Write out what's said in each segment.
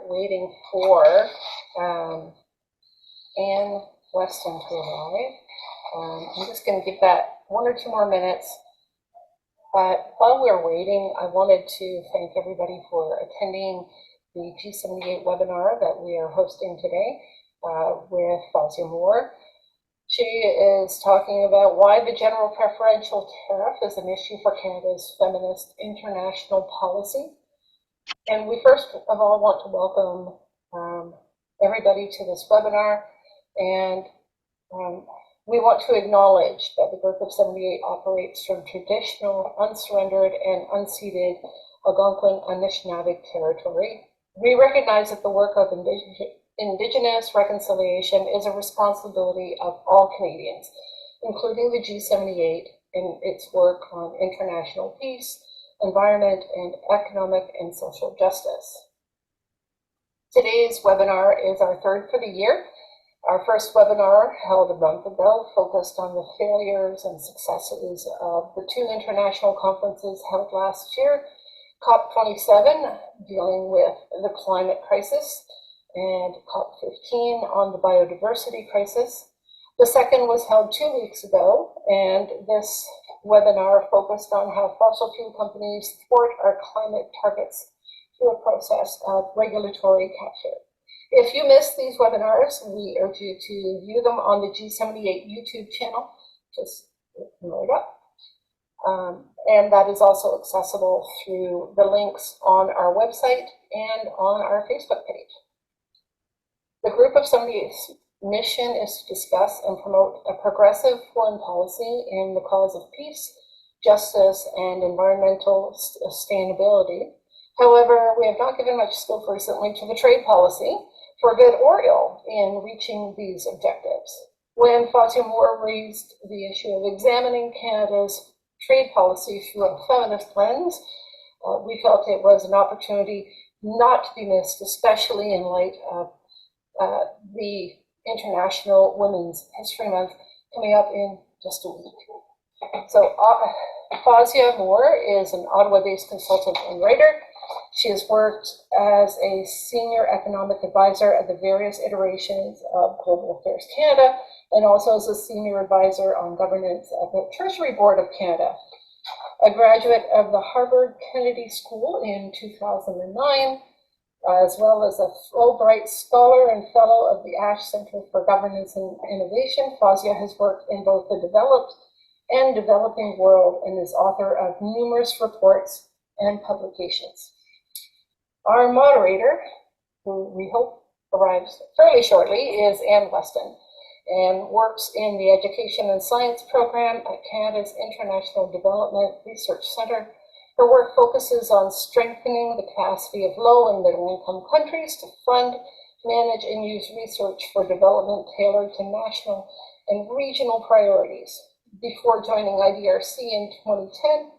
waiting for Ann Weston to arrive. I'm just going to give that 1 or 2 more minutes. But while we're waiting, I wanted to thank everybody for attending the G78 webinar that we are hosting today with Fauzya Moore. She is talking about why the general preferential tariff is an issue for Canada's feminist international policy. And we first of all want to welcome everybody to this webinar, and we want to acknowledge that the Group of 78 operates from traditional, unsurrendered, and unceded Algonquin Anishinaabe territory. We recognize that the work of Indigenous reconciliation is a responsibility of all Canadians, including the G78 in its work on international peace, environment, and economic and social justice. Today's webinar is our third for the year. Our first webinar, held a month ago, focused on the failures and successes of the 2 international conferences held last year, COP27, dealing with the climate crisis, and COP15 on the biodiversity crisis. The second was held 2 weeks ago, and this webinar focused on how fossil fuel companies thwart our climate targets through a process of regulatory capture. If you missed these webinars, we urge you to view them on the G78 YouTube channel. Just load up. And that is also accessible through the links on our website and on our Facebook page. The Group of 78's mission is to discuss and promote a progressive foreign policy in the cause of peace, justice, and environmental sustainability. However, we have not given much scope recently to the trade policy, for good or ill, in reaching these objectives. When Fauzya Moore raised the issue of examining Canada's trade policy through a feminist lens, we felt it was an opportunity not to be missed, especially in light of the International Women's History Month coming up in just a week. So Fauzya Moore is an Ottawa-based consultant and writer. She has worked as a senior economic advisor at the various iterations of Global Affairs Canada, and also as a senior advisor on governance at the Treasury Board of Canada. A graduate of the Harvard Kennedy School in 2009, as well as a Fulbright Scholar and Fellow of the Ash Center for Governance and Innovation. Fauzya has worked in both the developed and developing world and is author of numerous reports and publications. Our moderator, who we hope arrives fairly shortly, is Ann Weston, and works in the Education and Science program at Canada's International Development Research Centre. Her work focuses on strengthening the capacity of low and middle income countries to fund, manage, and use research for development tailored to national and regional priorities. Before joining IDRC in 2010,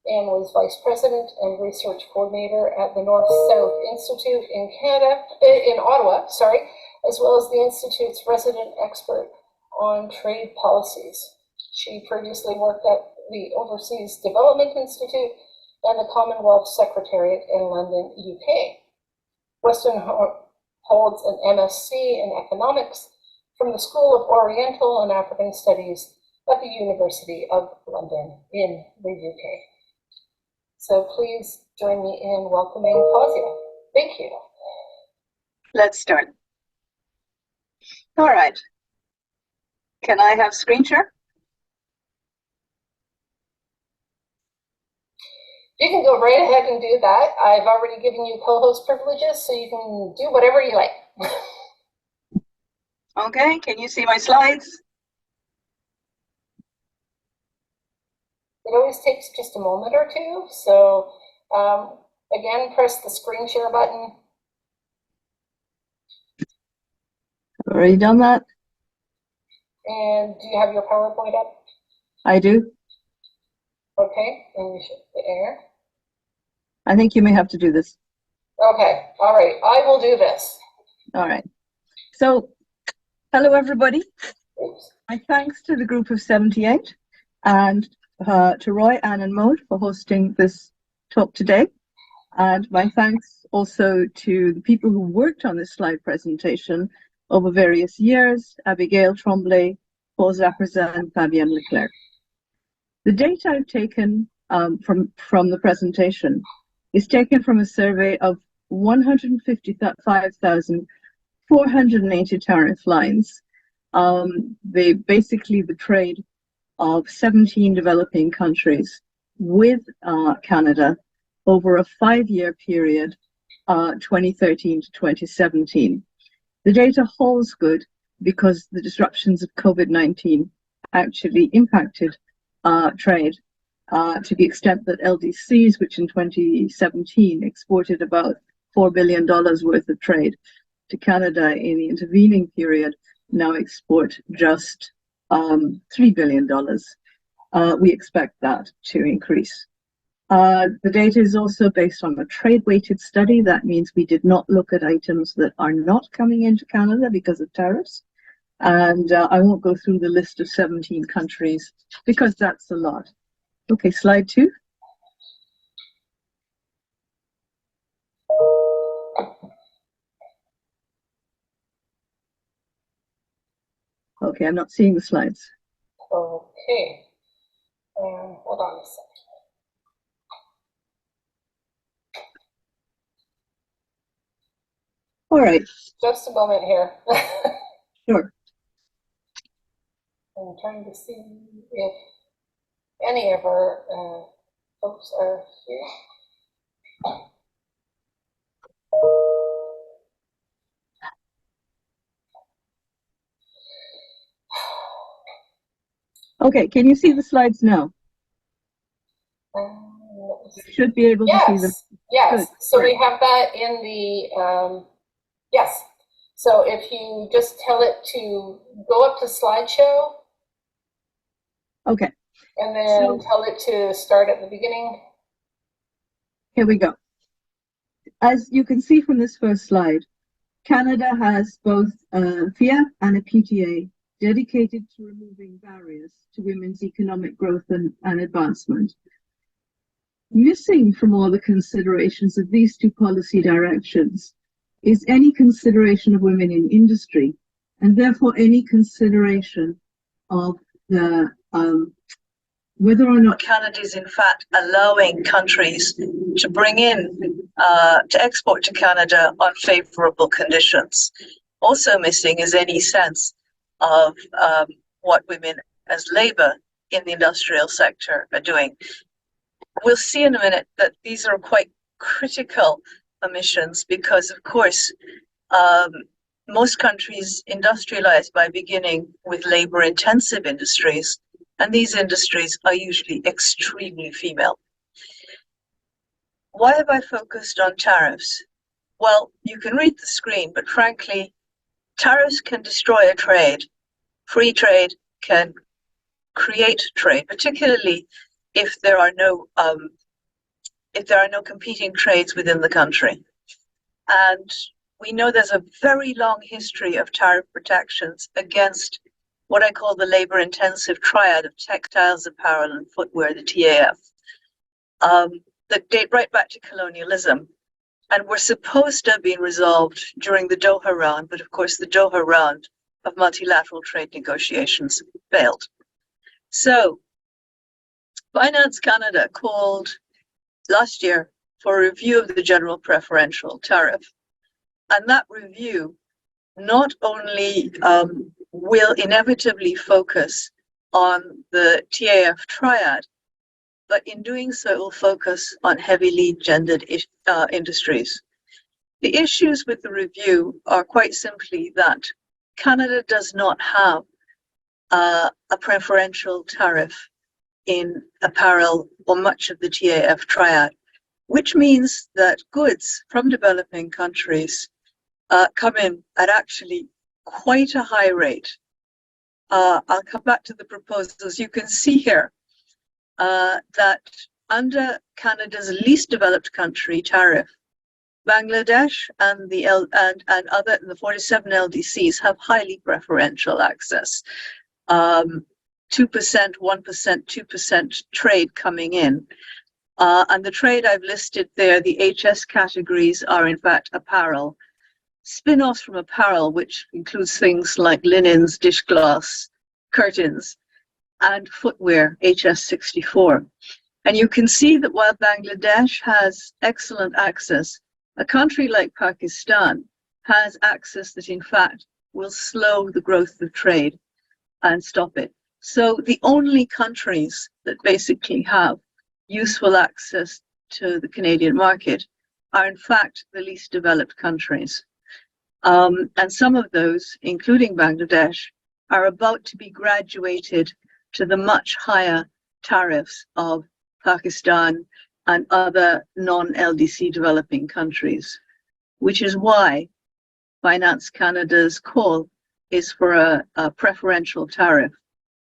Ann was Vice President and Research Coordinator at the North-South Institute in Ottawa, as well as the Institute's resident expert on trade policies. She previously worked at the Overseas Development Institute and the Commonwealth Secretariat in London, UK. Weston holds an MSc in Economics from the School of Oriental and African Studies at the University of London in the UK. So please join me in welcoming Fauzya. Thank you. Let's start. All right. Can I have screen share? You can go right ahead and do that. I've already given you co-host privileges, so you can do whatever you like. Okay, can you see my slides? It always takes just a moment or two. So again, press the screen share button. Already done that. And do you have your PowerPoint up? I do. Okay, and you should air. I think you may have to do this. Okay, all right, I will do this. All right. So, hello everybody. Oops. My thanks to the Group of 78 and to Roy, Ann and Maud for hosting this talk today. And my thanks also to the people who worked on this slide presentation over various years, Abigail Tremblay, Paul Zapperza, and Fabienne Leclerc. The data I've taken from the presentation is taken from a survey of 155,480 tariff lines. Basically the trade of 17 developing countries with Canada over a 5-year period, 2013 to 2017. The data holds good because the disruptions of COVID-19 actually impacted trade to the extent that LDCs, which in 2017 exported about $4 billion worth of trade to Canada in the intervening period, now export just $3 billion. We expect that to increase. The data is also based on a trade-weighted study. That means we did not look at items that are not coming into Canada because of tariffs. And I won't go through the list of 17 countries because that's a lot. Okay, slide 2. Okay, I'm not seeing the slides. Okay. Hold on a second. All right. Just a moment here. Sure. I'm trying to see if any of our folks are here. Okay, can you see the slides now? You should be able to see them. Yes, Good. so Great. we have that in the, yes. So if you just tell it to go up to slideshow. Okay. And then tell it to start at the beginning. Here we go. As you can see from this first slide, Canada has both a FIA and a PTA dedicated to removing barriers to women's economic growth and advancement. Missing from all the considerations of these two policy directions is any consideration of women in industry, and therefore any consideration of the whether or not Canada is in fact allowing countries to bring in, to export to Canada on favorable conditions. Also missing is any sense of what women as labor in the industrial sector are doing. We'll see in a minute that these are quite critical omissions because, of course, most countries industrialize by beginning with labor-intensive industries, and these industries are usually extremely female. Why have I focused on tariffs? Well, you can read the screen, but frankly, tariffs can destroy a trade. Free trade can create trade, particularly if there are no competing trades within the country. And we know there's a very long history of tariff protections against what I call the labor-intensive triad of textiles, apparel, and footwear, the TAF, that date right back to colonialism, and were supposed to have been resolved during the Doha round, but of course the Doha round of multilateral trade negotiations failed. So, Finance Canada called last year for a review of the general preferential tariff, and that review not only will inevitably focus on the TAF triad, but in doing so it will focus on heavily gendered industries. The issues with the review are quite simply that Canada does not have a preferential tariff in apparel or much of the TAF triad, which means that goods from developing countries come in at actually quite a high rate. I'll come back to the proposals. You can see here that under Canada's least developed country tariff, Bangladesh and the 47 LDCs have highly preferential access. 2%, 1%, 2% trade coming in. And the trade I've listed there, the HS categories, are in fact apparel. Spin-offs from apparel, which includes things like linens, dish glass, curtains, and footwear, HS64. And you can see that while Bangladesh has excellent access, a country like Pakistan has access that in fact will slow the growth of trade and stop it. So the only countries that basically have useful access to the Canadian market are in fact the least developed countries. And some of those, including Bangladesh, are about to be graduated to the much higher tariffs of Pakistan and other non-LDC developing countries, which is why Finance Canada's call is for a preferential tariff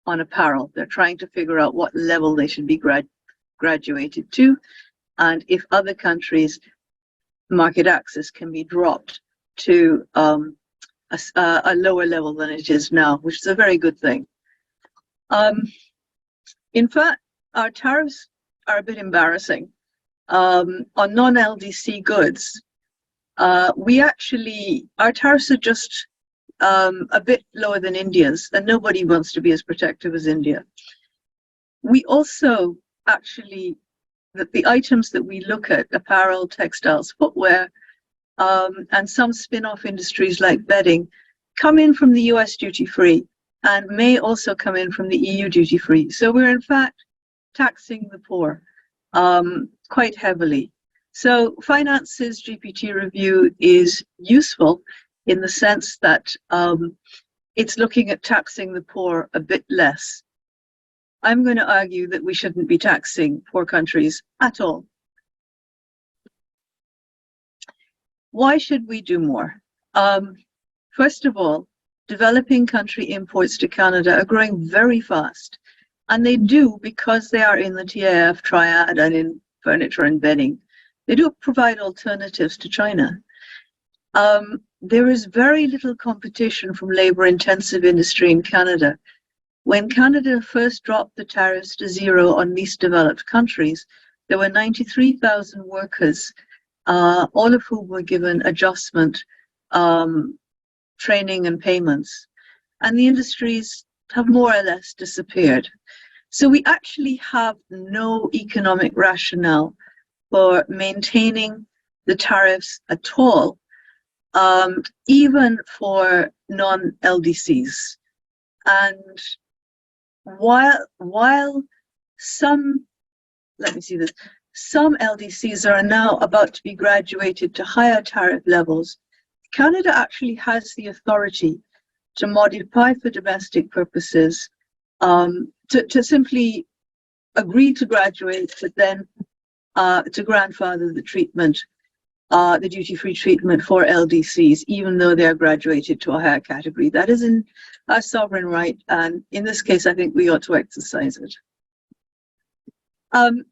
on apparel. They're trying to figure out what level they should be graduated to, and if other countries' market access can be dropped to a lower level than it is now, which is a very good thing. In fact, our tariffs are a bit embarrassing. On non-LDC goods, our tariffs are just a bit lower than India's, and nobody wants to be as protective as India. We also actually, the items that we look at, apparel, textiles, footwear, and some spin-off industries like bedding, come in from the US duty-free and may also come in from the EU duty-free. So we're in fact taxing the poor quite heavily. So Finance's GPT review is useful in the sense that it's looking at taxing the poor a bit less. I'm going to argue that we shouldn't be taxing poor countries at all. Why should we do more? First of all, developing country imports to Canada are growing very fast, and they do because they are in the TIF triad and in furniture and bedding. They do provide alternatives to China. There is very little competition from labor-intensive industry in Canada. When Canada first dropped the tariffs to zero on least developed countries, there were 93,000 workers, all of whom were given adjustment, training and payments. And the industries have more or less disappeared. So we actually have no economic rationale for maintaining the tariffs at all, even for non-LDCs. And while some LDCs are now about to be graduated to higher tariff levels, Canada actually has the authority to modify for domestic purposes, to simply agree to graduate, but then to grandfather the treatment, the duty-free treatment for LDCs, even though they are graduated to a higher category. That is in our sovereign right, and in this case, I think we ought to exercise it. And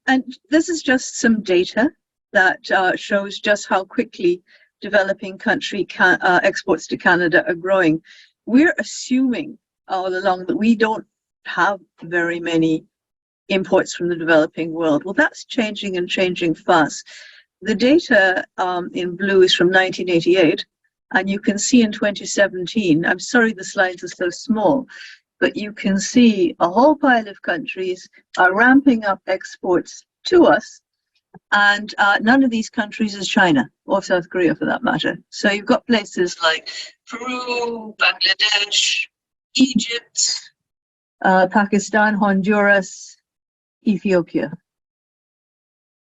this is just some data that shows just how quickly developing country exports to Canada are growing. We're assuming all along that we don't have very many imports from the developing world. Well, that's changing and changing fast. The data in blue is from 1988, and you can see in 2017, I'm sorry the slides are so small, but you can see a whole pile of countries are ramping up exports to us, and none of these countries is China, or South Korea for that matter. So you've got places like Peru, Bangladesh, Egypt, Pakistan, Honduras, Ethiopia.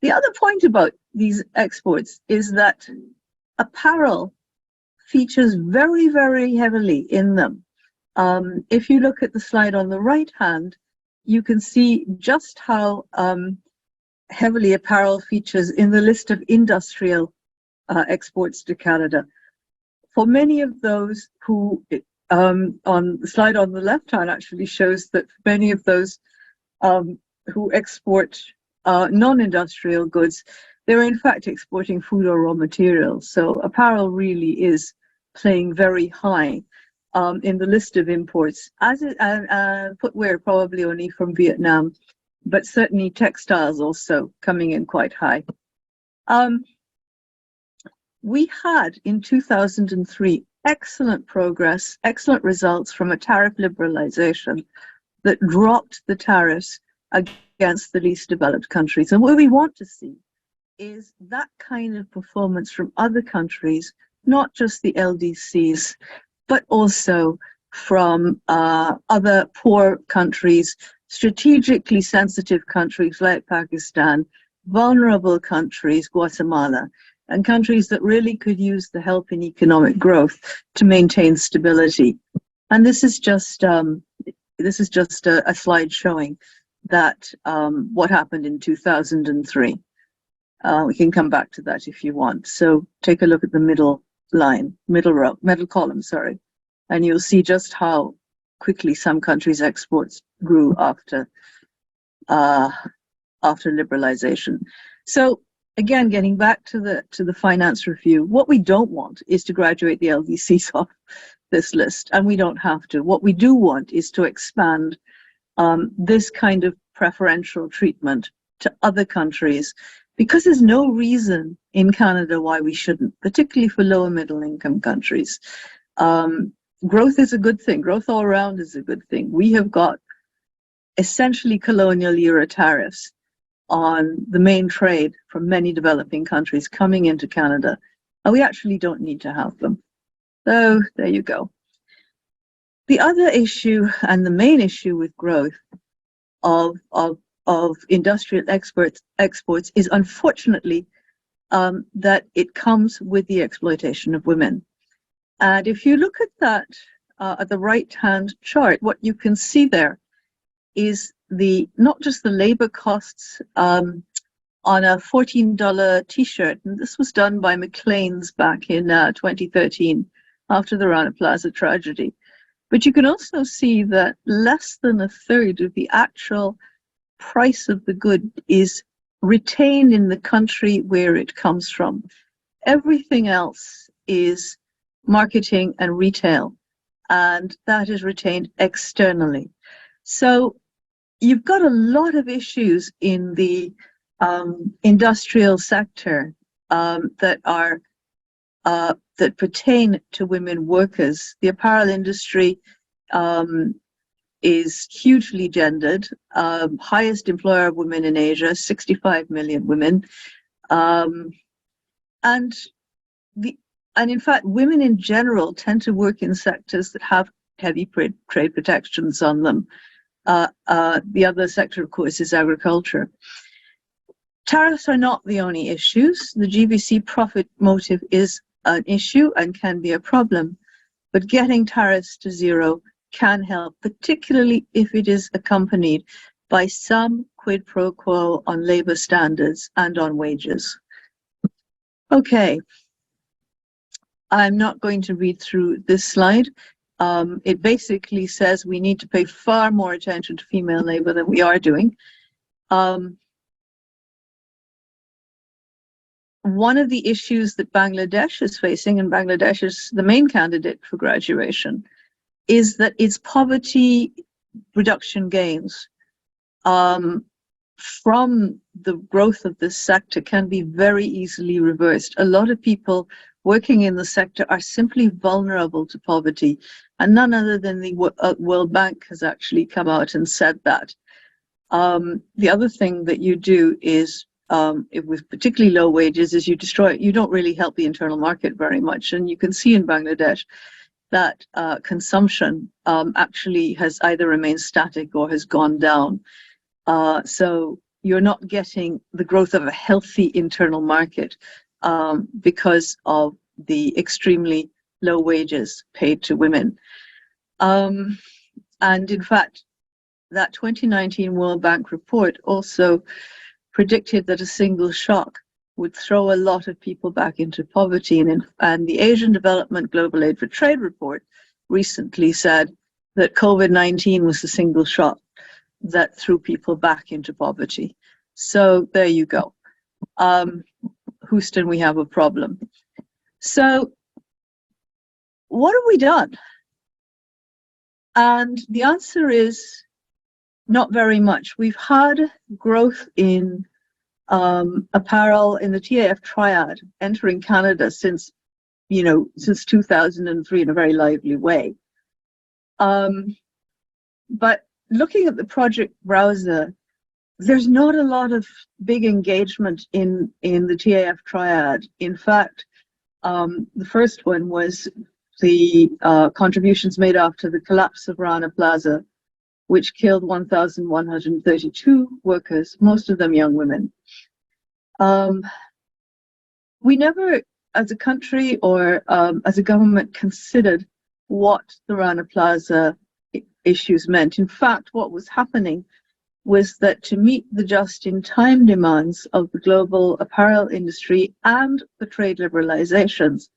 The other point about these exports is that apparel features very, very heavily in them. If you look at the slide on the right hand, you can see just how heavily apparel features in the list of industrial exports to Canada. For many of those who, on the slide on the left hand actually shows that many of those who export non-industrial goods, they're in fact exporting food or raw materials. So apparel really is playing very high in the list of imports, as footwear probably only from Vietnam but certainly textiles also coming in quite high. We had in 2003 excellent progress, excellent results from a tariff liberalization that dropped the tariffs against the least developed countries. And what we want to see is that kind of performance from other countries, not just the LDCs, but also from other poor countries, strategically sensitive countries like Pakistan, vulnerable countries, Guatemala, and countries that really could use the help in economic growth to maintain stability. And this is just a slide showing that what happened in 2003. We can come back to that if you want. So take a look at the middle column, sorry, and you'll see just how quickly some countries' exports grew after liberalization. So again, getting back to the finance review, what we don't want is to graduate the LDCs off this list, and we don't have to. What we do want is to expand this kind of preferential treatment to other countries, because there's no reason in Canada why we shouldn't, particularly for lower middle income countries. Growth is a good thing. Growth all around is a good thing. We have got essentially colonial era tariffs on the main trade from many developing countries coming into Canada, and we actually don't need to have them. So there you go. The other issue, and the main issue with growth of industrial exports is unfortunately that it comes with the exploitation of women. And if you look at that at the right-hand chart, what you can see there is not just the labor costs on a $14 t-shirt, and this was done by McLean's back in 2013 after the Rana Plaza tragedy. But you can also see that less than a third of the actual price of the good is retained in the country where it comes from. Everything else is marketing and retail, and that is retained externally. So you've got a lot of issues in the industrial sector that pertain to women workers. The apparel industry is hugely gendered, highest employer of women in Asia, 65 million women. And in fact, women in general tend to work in sectors that have heavy trade protections on them. The other sector, of course, is agriculture. Tariffs are not the only issues. The GBC profit motive is an issue and can be a problem, but getting tariffs to zero can help, particularly if it is accompanied by some quid pro quo on labor standards and on wages. Okay, I'm not going to read through this slide. It basically says we need to pay far more attention to female labor than we are doing. One of the issues that Bangladesh is facing, and Bangladesh is the main candidate for graduation, is that its poverty reduction gains from the growth of this sector can be very easily reversed. A lot of people working in the sector are simply vulnerable to poverty, and none other than the World Bank has actually come out and said that. The other thing that you do is, with particularly low wages, is you don't really help the internal market very much. And you can see in Bangladesh that consumption actually has either remained static or has gone down. So you're not getting the growth of a healthy internal market because of the extremely low wages paid to women. And in fact, that 2019 World Bank report also predicted that a single shock would throw a lot of people back into poverty. And the Asian Development Global Aid for Trade report recently said that COVID-19 was the single shock that threw people back into poverty. So there you go. Houston, we have a problem. So what have we done? And the answer is not very much. We've had growth in apparel in the TAF triad entering Canada since 2003 in a very lively way. But looking at the project browser, there's not a lot of big engagement in the TAF triad. In fact, the first one was the contributions made after the collapse of Rana Plaza, which killed 1,132 workers, most of them young women. We never, as a country or as a government, considered what the Rana Plaza issues meant. In fact, what was happening was that to meet the just-in-time demands of the global apparel industry and the trade liberalizations,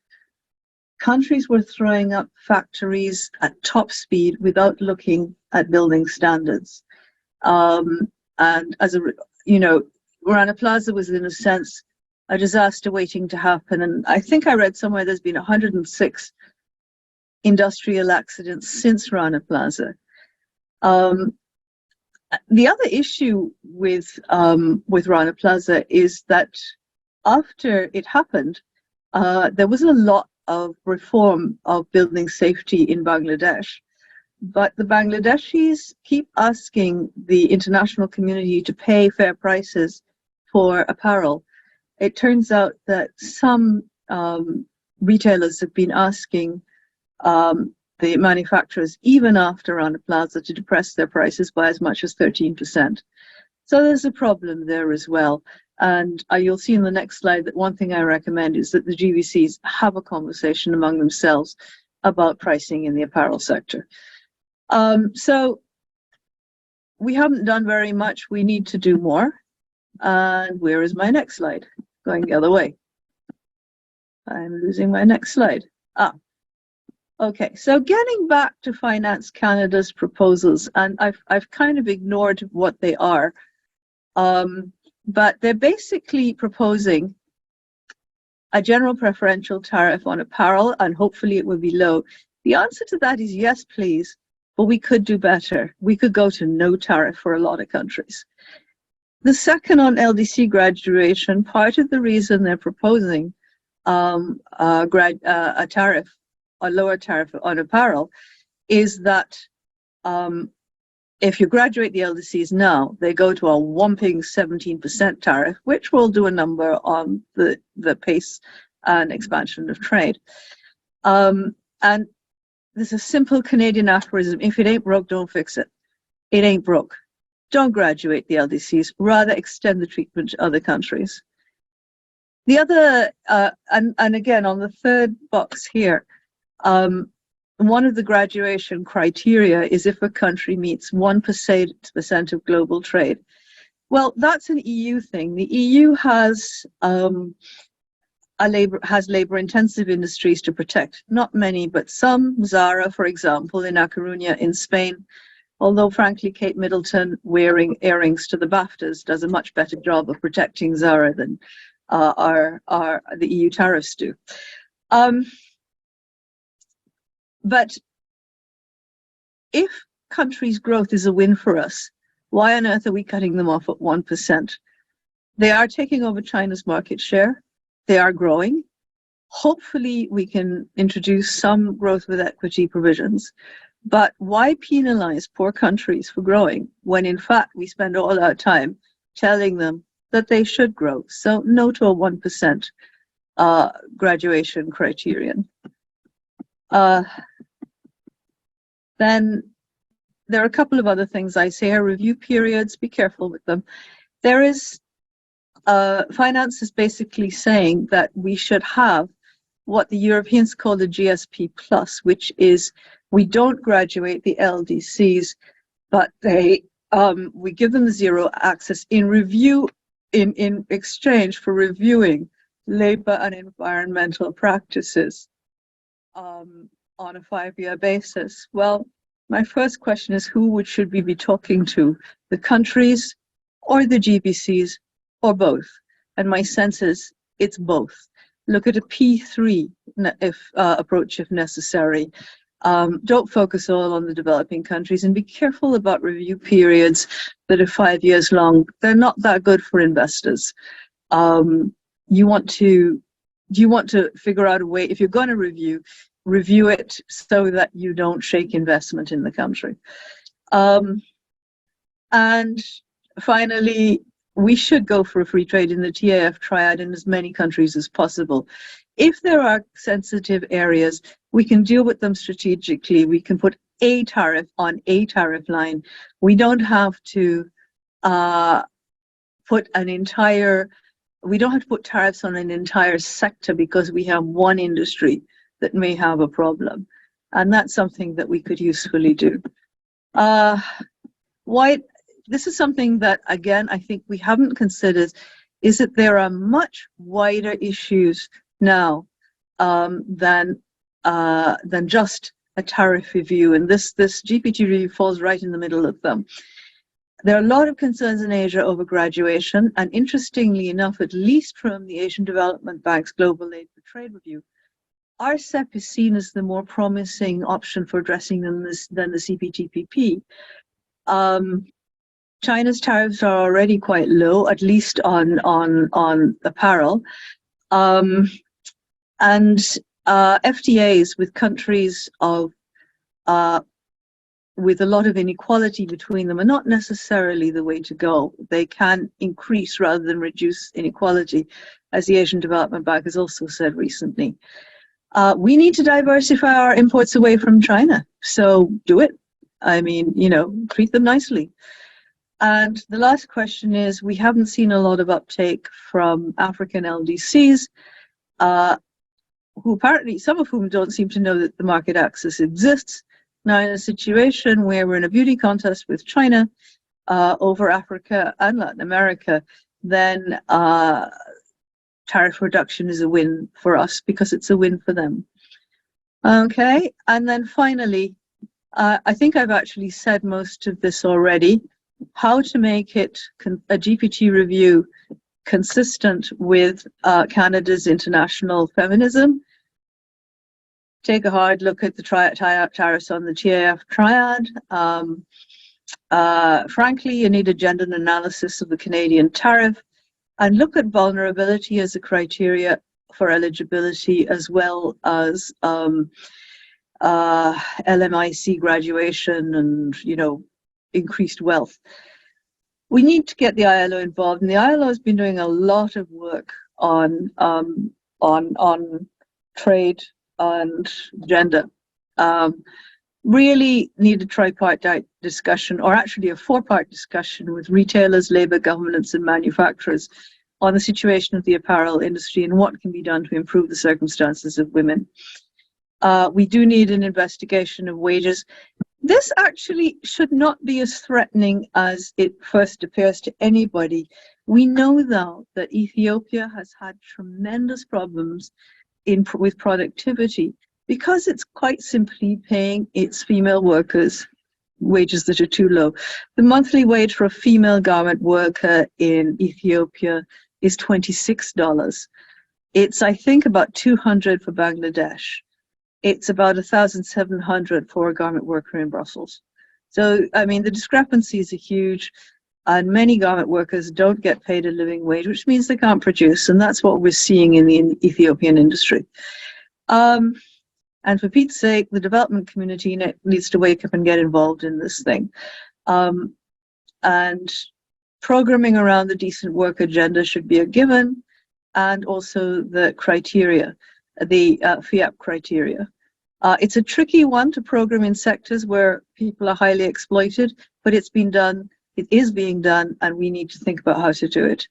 countries were throwing up factories at top speed without looking at building standards. And as Rana Plaza was, in a sense, a disaster waiting to happen. And I think I read somewhere there's been 106 industrial accidents since Rana Plaza. The other issue with Rana Plaza is that after it happened, there was a lot of reform of building safety in Bangladesh, but the Bangladeshis keep asking the international community to pay fair prices for apparel. It turns out that some retailers have been asking the manufacturers, even after Rana Plaza, to depress their prices by as much as 13%. So there's a problem there as well. And you'll see in the next slide that one thing I recommend is that the GVCs have a conversation among themselves about pricing in the apparel sector. So we haven't done very much. We need to do more. And where is my next slide? Going the other way. I'm losing my next slide. Okay, so getting back to Finance Canada's proposals, and I've kind of ignored what they are, but they're basically proposing a general preferential tariff on apparel, and hopefully it will be low. The answer to that is yes, please, but we could do better. We could go to no tariff for a lot of countries. The second, on LDC graduation, part of the reason they're proposing a tariff, a lower tariff on apparel, is that if you graduate the LDCs now, they go to a whopping 17% tariff, which will do a number on the pace and expansion of trade. And there's a simple Canadian aphorism: if it ain't broke, don't fix it. It ain't broke. Don't graduate the LDCs, rather extend the treatment to other countries. The other, and again, on the third box here, one of the graduation criteria is if a country meets 1% of global trade. Well, that's an EU thing. The EU has labor-intensive industries to protect. Not many, but some. Zara, for example, in A Coruña in Spain. Although, frankly, Kate Middleton wearing earrings to the BAFTAs does a much better job of protecting Zara than the EU tariffs do. But if countries' growth is a win for us, why on earth are we cutting them off at 1%? They are taking over China's market share. They are growing. Hopefully, we can introduce some growth with equity provisions. But why penalize poor countries for growing when, in fact, we spend all our time telling them that they should grow? So no to a 1% graduation criterion. Then there are a couple of other things I say. Review periods, be careful with them. There is, finance is basically saying that we should have what the Europeans call the GSP plus, which is we don't graduate the LDCs, but we give them the zero access in exchange for reviewing labor and environmental practices on a 5-year basis. Well, my first question is should we be talking to? The countries or the GBCs or both? And my sense is it's both. Look at a P3 approach if necessary. Don't focus all on the developing countries, and be careful about review periods that are 5 years long. They're not that good for investors. You want to figure out a way, if you're going to review it so that you don't shake investment in the country. And finally, we should go for a free trade in the TAF triad in as many countries as possible. If there are sensitive areas, we can deal with them strategically. We can put a tariff on a tariff line. We don't have to put tariffs on an entire sector because we have one industry that may have a problem. And that's something that we could usefully do. This is something that, again, I think we haven't considered, is that there are much wider issues now than just a tariff review, and this GPT review falls right in the middle of them. There are a lot of concerns in Asia over graduation, and interestingly enough, at least from the Asian Development Bank's Global Aid for Trade Review, RCEP is seen as the more promising option for addressing them than the CPTPP. China's tariffs are already quite low, at least on apparel, and FTAs with countries with a lot of inequality between them are not necessarily the way to go. They can increase rather than reduce inequality, as the Asian Development Bank has also said recently. We need to diversify our imports away from China, so do it. I mean, treat them nicely. And the last question is, we haven't seen a lot of uptake from African LDCs, who apparently, some of whom don't seem to know that the market access exists. Now, in a situation where we're in a beauty contest with China over Africa and Latin America, then tariff reduction is a win for us because it's a win for them. Okay, and then finally, I think I've actually said most of this already. How to make it a GPT review consistent with Canada's international feminism. Take a hard look at the tariffs on the TAF triad. Frankly, you need a gender analysis of the Canadian tariff, and look at vulnerability as a criteria for eligibility, as well as LMIC graduation and, increased wealth. We need to get the ILO involved, and the ILO has been doing a lot of work on trade and gender. Really need a tripartite discussion, or actually a four-part discussion with retailers, labor, governments, and manufacturers on the situation of the apparel industry and what can be done to improve the circumstances of women. We do need an investigation of wages. This actually should not be as threatening as it first appears to anybody. We know, though, that Ethiopia has had tremendous problems with productivity because it's quite simply paying its female workers wages that are too low. The monthly wage for a female garment worker in Ethiopia is $26. It's, I think, about $200 for Bangladesh. It's about 1,700 for a garment worker in Brussels. So, I mean, the discrepancies are huge, and many garment workers don't get paid a living wage, which means they can't produce, and that's what we're seeing in the Ethiopian industry. And for Pete's sake, the development community needs to wake up and get involved in this thing. And programming around the decent work agenda should be a given, and also the criteria, the FIAP criteria. It's a tricky one to program in sectors where people are highly exploited, but it's been done, it is being done, and we need to think about how to do it.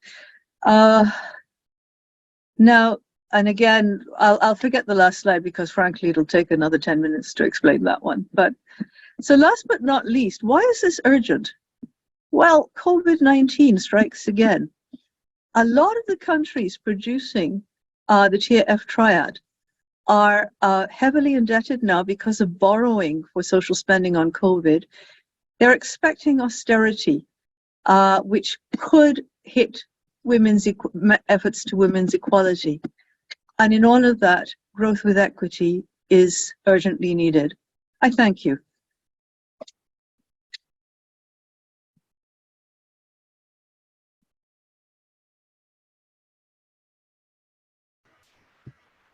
Now, and again, I'll forget the last slide because frankly, it'll take another 10 minutes to explain that one. But so last but not least, why is this urgent? Well, COVID-19 strikes again. A lot of the countries producing the TAF triad are heavily indebted now because of borrowing for social spending on COVID. They're expecting austerity, which could hit women's efforts to women's equality. And in all of that, growth with equity is urgently needed. I thank you.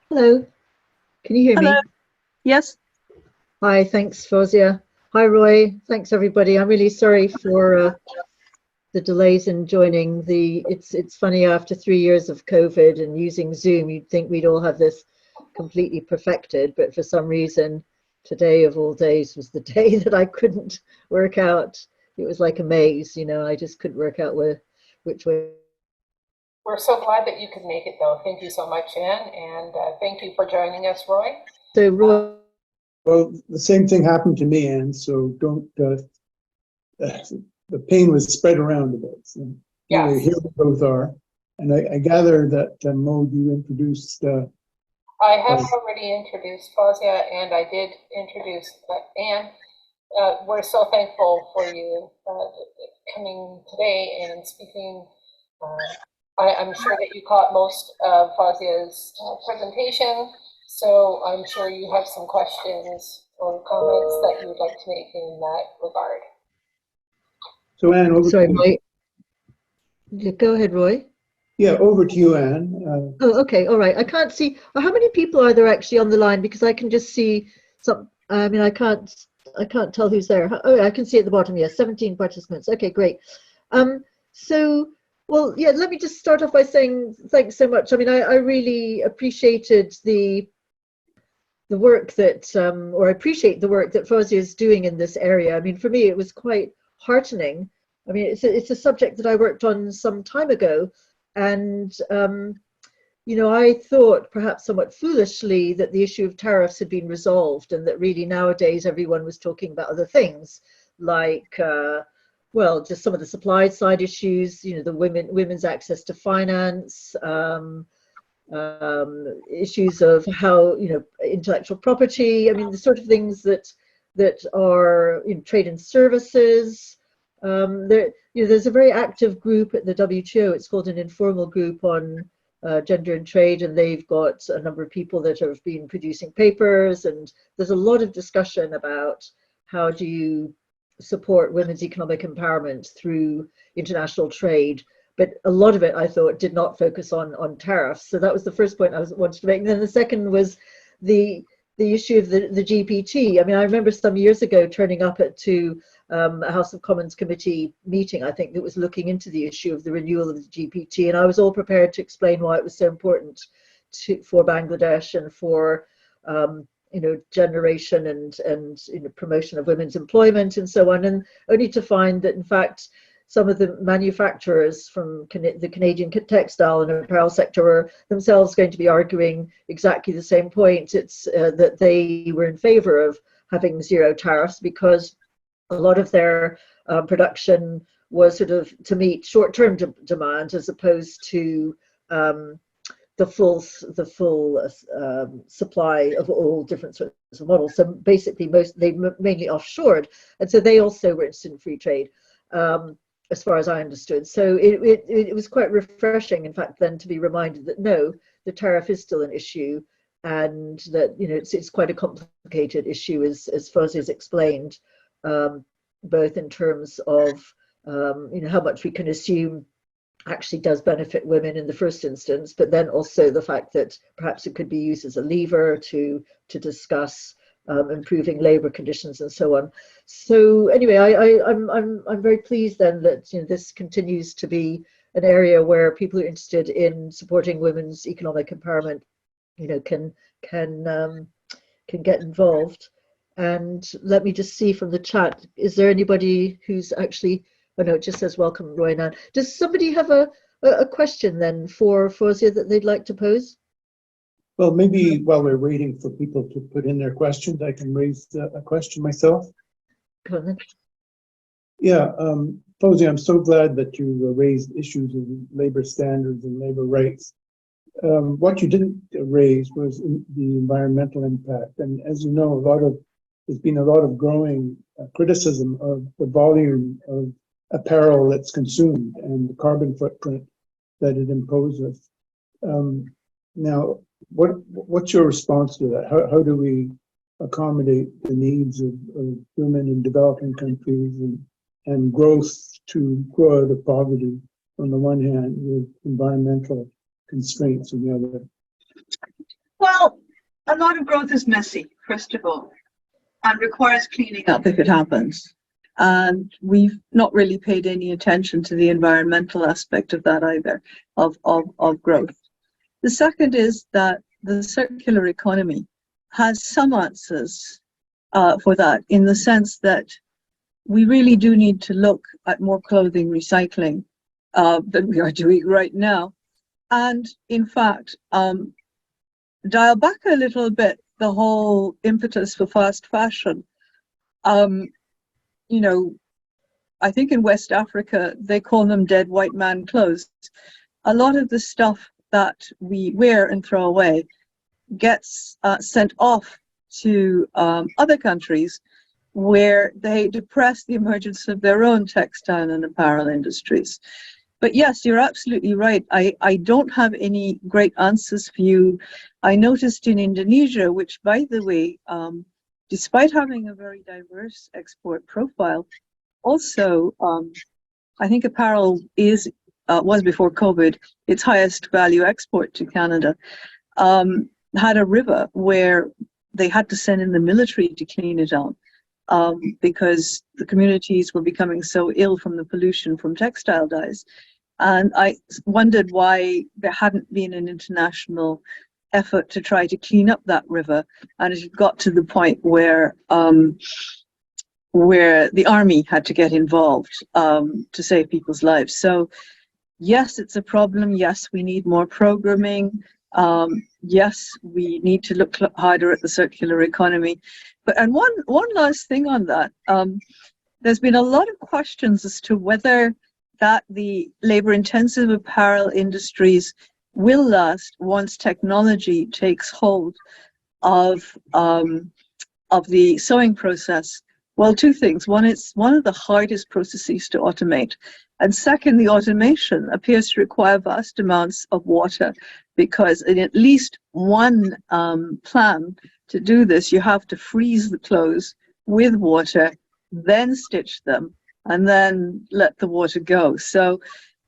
Hello, can you hear Hello. me? Yes. Hi, thanks, Fauzya. Hi, Roy. Thanks, everybody. I'm really sorry for the delays in joining the. It's funny, after 3 years of COVID and using Zoom, you'd think we'd all have this completely perfected, but for some reason, today of all days was the day that I couldn't work out. It was like a maze, you know. I just couldn't work out which way. We're so glad that you could make it, though. Thank you so much, Ann, and thank you for joining us, Roy. So, Roy. Well, the same thing happened to me, Anne, so don't, the pain was spread around a bit. So anyway, Yes. here we both are. And I gather that, Mo, you introduced... I have already introduced Fauzya, and I did introduce Ann. We're so thankful for you coming today and speaking. I'm sure that you caught most of Fauzya's presentation, so I'm sure you have some questions or comments that you would like to make in that regard. So, Anne, over Sorry, to you. Mike. Go ahead, Roy. Yeah, over to you, Anne. Oh, okay, all right. I can't see. Well, how many people are there actually on the line? Because I can just see some. I mean, I can't tell who's there. Oh, I can see at the bottom. Yes, 17 participants. Okay, great. So, well, yeah. Let me just start off by saying thanks so much. I mean, I really appreciated the work that, or I appreciate the work that Fauzya is doing in this area. I mean, for me, it was quite heartening. I mean, it's a subject that I worked on some time ago, and you know, I thought perhaps somewhat foolishly that the issue of tariffs had been resolved, and that really nowadays everyone was talking about other things like, well, just some of the supply side issues, you know, the women's access to finance, issues of how, you know, intellectual property. I mean, the sort of things that are in trade and services. There, you know, there's a very active group at the WTO. It's called an informal group on gender and trade, and they've got a number of people that have been producing papers, and there's a lot of discussion about how do you support women's economic empowerment through international trade. But a lot of it, I thought, did not focus on tariffs. So that was the first point I wanted to make. And then the second was the issue of the GPT. I mean, I remember some years ago turning up to a House of Commons committee meeting, I think, that was looking into the issue of the renewal of the GPT, and I was all prepared to explain why it was so important for Bangladesh and for you know, generation and you know, promotion of women's employment and so on, and only to find that in fact some of the manufacturers from the Canadian textile and apparel sector were themselves going to be arguing exactly the same point. It's that they were in favor of having zero tariffs because a lot of their production was sort of to meet short-term demand as opposed to the full supply of all different sorts of models. So basically, they mainly offshored, and so they also were interested in free trade, as far as I understood. So it was quite refreshing, in fact, then to be reminded that no, the tariff is still an issue, and that, you know, it's quite a complicated issue, as Fauzya has explained, both in terms of you know, how much we can assume actually does benefit women in the first instance, but then also the fact that perhaps it could be used as a lever to discuss improving labor conditions and so on. So anyway, I'm very pleased then that, you know, this continues to be an area where people who are interested in supporting women's economic empowerment, you know, can get involved. And let me just see from the chat, is there anybody who's actually, oh no, it just says welcome, Roy Nan. Does somebody have a question then for Fauzya that they'd like to pose? Well, maybe while we're waiting for people to put in their questions, I can raise a question myself. Go on then. Yeah, Fauzya, I'm so glad that you raised issues of labor standards and labor rights. What you didn't raise was the environmental impact. And as you know, there's been a lot of growing criticism of the volume of apparel that's consumed and the carbon footprint that it imposes. Now, what's your response to that? How do we accommodate the needs of women in developing countries and growth to grow out of poverty on the one hand, with environmental constraints on the other? Well, a lot of growth is messy, first of all, and requires cleaning up if it happens. And we've not really paid any attention to the environmental aspect of that either, of growth. The second is that the circular economy has some answers for that, in the sense that we really do need to look at more clothing recycling than we are doing right now. And in fact, dial back a little bit the whole impetus for fast fashion. You know, I think in West Africa, they call them dead white man clothes. A lot of the stuff that we wear and throw away gets sent off to other countries where they depress the emergence of their own textile and apparel industries. But yes, you're absolutely right. I don't have any great answers for you. I noticed in Indonesia, which, by the way, despite having a very diverse export profile, also, I think apparel was before COVID, its highest value export to Canada, had a river where they had to send in the military to clean it out because the communities were becoming so ill from the pollution from textile dyes. And I wondered why there hadn't been an international effort to try to clean up that river. And it got to the point where the army had to get involved to save people's lives. So yes, it's a problem. Yes, we need more programming. Yes, we need to look harder at the circular economy. And one last thing on that, there's been a lot of questions as to whether that the labor-intensive apparel industries will last once technology takes hold of the sewing process. Well, two things. One, it's one of the hardest processes to automate. And second, the automation appears to require vast amounts of water, because in at least one plan to do this, you have to freeze the clothes with water, then stitch them, and then let the water go. So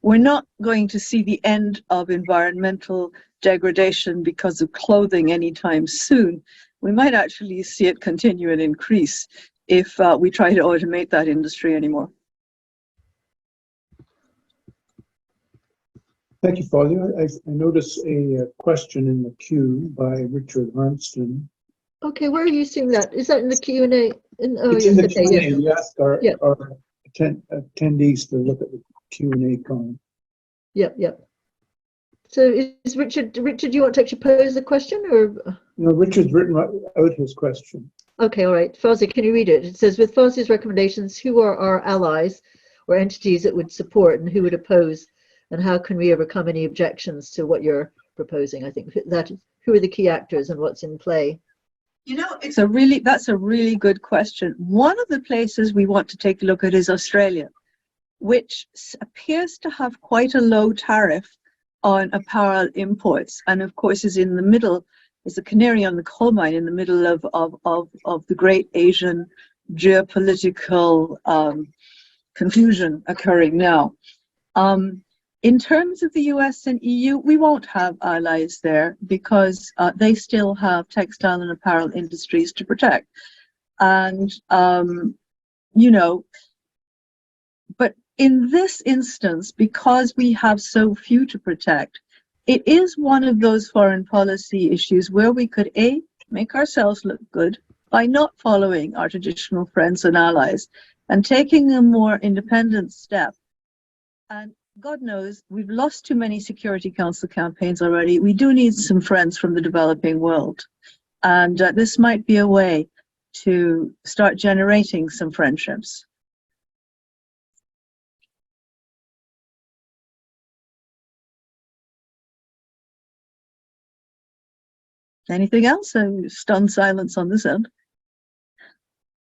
we're not going to see the end of environmental degradation because of clothing anytime soon. We might actually see it continue and increase if we try to automate that industry anymore. Thank you, Fauzya. I notice a question in the queue by Richard Armstrong. Okay, where are you seeing that? Is that in the Q&A? It's in the Q&A. We asked our attendees to look at the Q&A column. Yep. So is Richard, do you want to actually pose the question, or? No, Richard's written out his question. Okay, all right. Fauzya, can you read it? It says, with Fauzya's recommendations, who are our allies or entities that would support and who would oppose, and how can we overcome any objections to what you're proposing? I think that is, who are the key actors and what's in play? You know, that's a really good question. One of the places we want to take a look at is Australia, which appears to have quite a low tariff on apparel imports, and of course is in the middle, is a canary on the coal mine in the middle of the great Asian geopolitical confusion occurring now. In terms of the US and EU, we won't have allies there because they still have textile and apparel industries to protect. And, you know, but in this instance, because we have so few to protect, it is one of those foreign policy issues where we could, A, make ourselves look good by not following our traditional friends and allies and taking a more independent step. And God knows, we've lost too many Security Council campaigns already. We do need some friends from the developing world. And this might be a way to start generating some friendships. Anything else? Stunned silence on this end.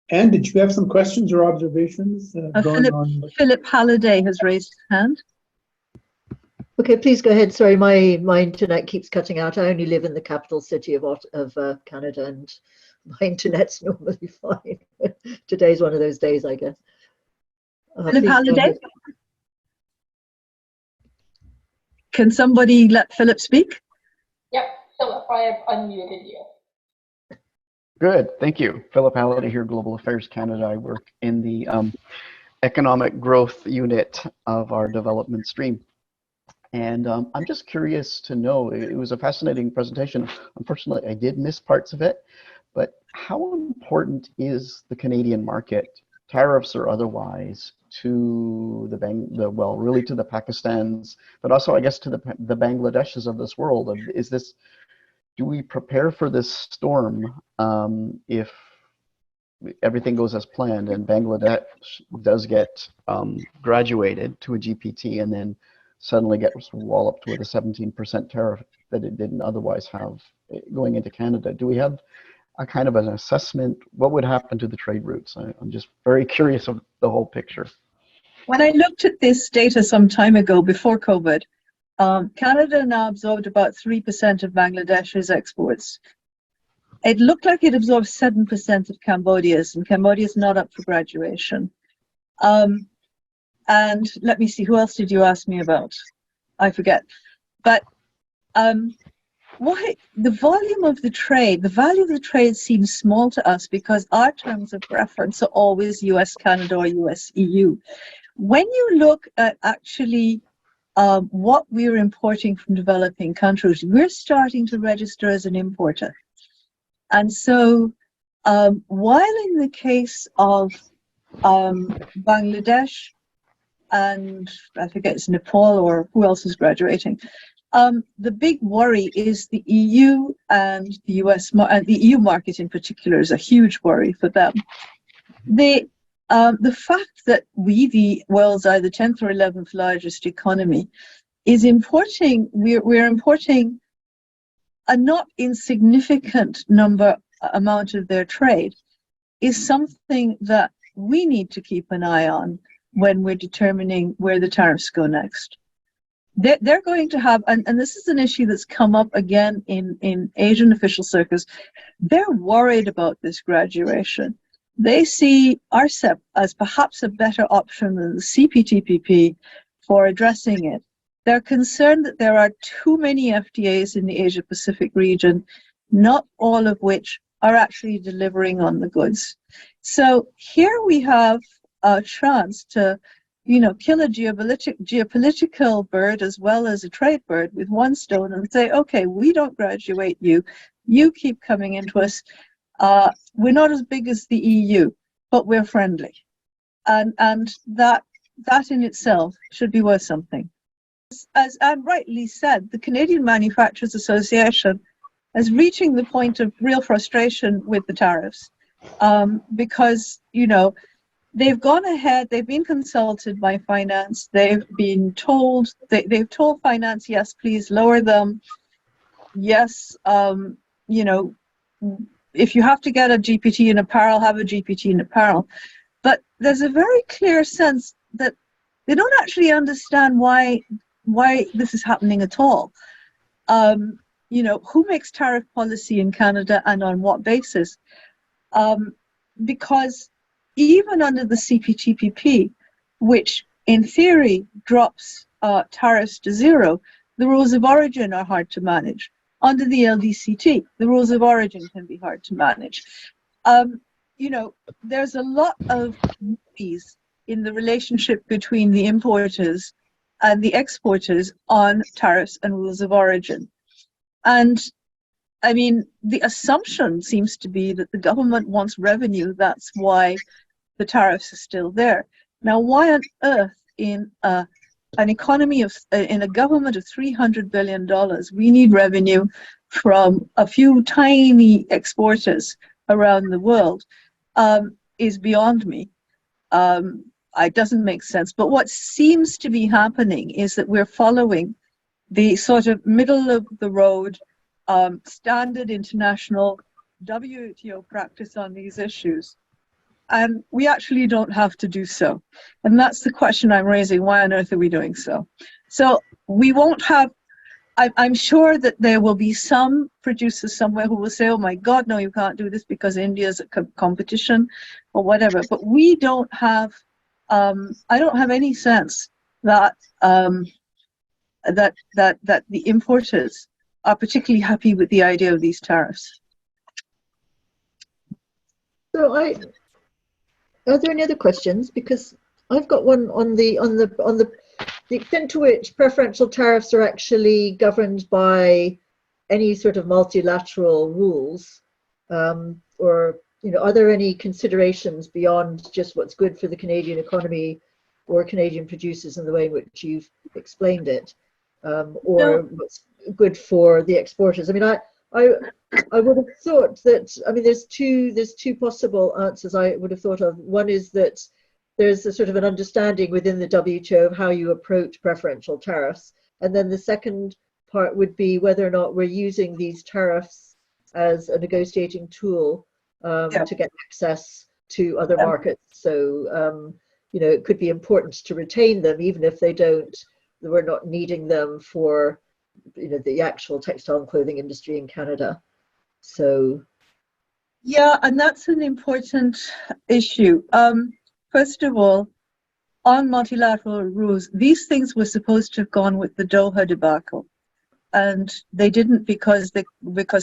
And did you have some questions or observations going on? Philip Halliday has raised his hand. Okay, please go ahead. Sorry, my internet keeps cutting out. I only live in the capital city of Canada, and my internet's normally fine. Today's one of those days, I guess. Philip Please go Halliday? ahead. Can somebody let Philip speak? Yep, Philip, I have unmuted you. Good, thank you. Philip Halliday here, Global Affairs Canada. I work in the economic growth unit of our development stream. And I'm just curious to know, it was a fascinating presentation. Unfortunately, I did miss parts of it, but how important is the Canadian market, tariffs or otherwise, to really to the Pakistans, but also I guess to the Bangladeshis of this world? Do we prepare for this storm if everything goes as planned and Bangladesh does get graduated to a GPT and then suddenly gets walloped with a 17% tariff that it didn't otherwise have going into Canada? Do we have a kind of an assessment? What would happen to the trade routes? I'm just very curious of the whole picture. When I looked at this data some time ago, before COVID, Canada now absorbed about 3% of Bangladesh's exports. It looked like it absorbed 7% of Cambodia's, and Cambodia's not up for graduation. And let me see, who else did you ask me about? I forget. But why the volume of the trade, the value of the trade seems small to us because our terms of reference are always US, Canada, or US, EU. When you look at actually what we're importing from developing countries, we're starting to register as an importer. And so while in the case of Bangladesh, and I forget it's Nepal or who else is graduating, the big worry is the EU and the US, and the EU market in particular is a huge worry for them. The fact that we, the world's either 10th or 11th largest economy, is importing, we're importing a not insignificant amount of their trade, is something that we need to keep an eye on when we're determining where the tariffs go next. They're going to have, and this is an issue that's come up again in Asian official circles, they're worried about this graduation. They see RCEP as perhaps a better option than the CPTPP for addressing it. They're concerned that there are too many FTAs in the Asia-Pacific region, not all of which are actually delivering on the goods. So here we have a chance to, kill a geopolitical bird as well as a trade bird with one stone and say, okay, we don't graduate you. You keep coming into us. We're not as big as the EU, but we're friendly. And that in itself should be worth something. As Ann rightly said, the Canadian Manufacturers Association is reaching the point of real frustration with the tariffs because, they've gone ahead, they've been consulted by finance, they've been told, they've told finance, yes, please lower them. Yes, if you have to get a GPT in apparel, have a GPT in apparel. But there's a very clear sense that they don't actually understand why this is happening at all. Who makes tariff policy in Canada and on what basis? Because even under the CPTPP, which in theory drops tariffs to zero, the rules of origin are hard to manage. Under the LDCT, the rules of origin can be hard to manage. There's a lot of noise in the relationship between the importers and the exporters on tariffs and rules of origin. And I mean, the assumption seems to be that the government wants revenue, that's why the tariffs are still there. Now, why on earth in an economy in a government of $300 billion, we need revenue from a few tiny exporters around the world is beyond me. It doesn't make sense. But what seems to be happening is that we're following the sort of middle of the road standard international WTO practice on these issues. And we actually don't have to do so. And that's the question I'm raising. Why on earth are we doing so? So we won't have I'm sure that there will be some producers somewhere who will say, oh my God, no, you can't do this because India's a competition or whatever. But we don't have, I don't have any sense that, that the importers are particularly happy with the idea of these tariffs. So are there any other questions? Because I've got one on the extent to which preferential tariffs are actually governed by any sort of multilateral rules, or are there any considerations beyond just what's good for the Canadian economy or Canadian producers in the way in which you've explained it, or what's good for the exporters? I mean, I would have thought that, I mean, there's two possible answers I would have thought of. One is that there's a sort of an understanding within the WTO of how you approach preferential tariffs. And then the second part would be whether or not we're using these tariffs as a negotiating tool to get access to other markets. So, it could be important to retain them, even if we're not needing them for, the actual textile and clothing industry in Canada. So. Yeah, and that's an important issue. First of all, on multilateral rules, these things were supposed to have gone with the Doha debacle, and they didn't because